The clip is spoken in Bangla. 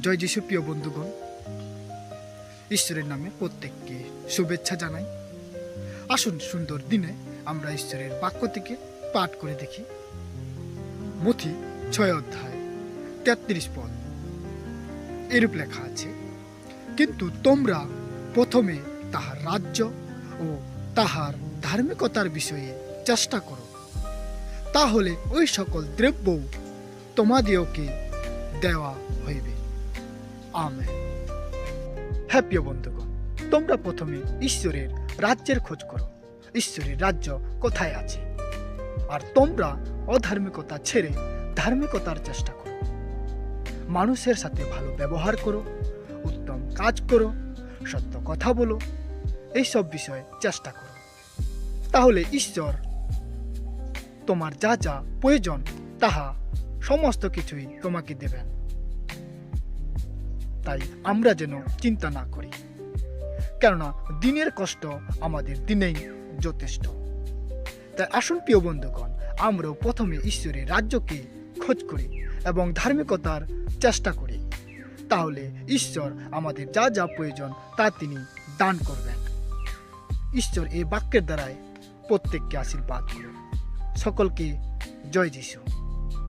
জয় যিশু প্রিয় বন্ধুগণ, ঈশ্বরের নামে প্রত্যেককে শুভেচ্ছা জানাই। আসুন সুন্দর দিনে আমরা ঈশ্বরের বাক্য থেকে পাঠ করে দেখি। মথি 6 অধ্যায় 33 পদ এরূপ লেখা আছে, কিন্তু তোমরা প্রথমে তাহার রাজ্য ও তাহার ধার্মিকতার বিষয়ে চেষ্টা করো, তাহলে ওই সকল দ্রব্য তোমাদিওকে দেওয়া হইবে। আমেন। হ্যাঁ প্রিয় বন্ধুগণ, তোমরা প্রথমে ঈশ্বরের রাজ্যের খোঁজ করো। ঈশ্বরের রাজ্য কোথায় আছে? আর তোমরা অধার্মিকতা ছেড়ে ধার্মিকতার চেষ্টা করো। মানুষের সাথে ভালো ব্যবহার করো, উত্তম কাজ করো, সত্য কথা বলো, এইসব বিষয়ে চেষ্টা করো। তাহলে ঈশ্বর তোমার যা যা প্রয়োজন তাহা সমস্ত কিছুই তোমাকে দেবেন। তাই আমরা যেন চিন্তা না করি, কেননা দিনের কষ্ট আমাদের দিনেই যথেষ্ট। তাই আসুন প্রিয় বন্ধুগণ, আমরাও প্রথমে ঈশ্বরের রাজ্যকে খোঁজ করি এবং ধার্মিকতার চেষ্টা করি। তাহলে ঈশ্বর আমাদের যা যা প্রয়োজন তা তিনি দান করবেন। ঈশ্বর এই বাক্যের দ্বারাই প্রত্যেককে আশীর্বাদ করুন। সকলকে জয় যিশু।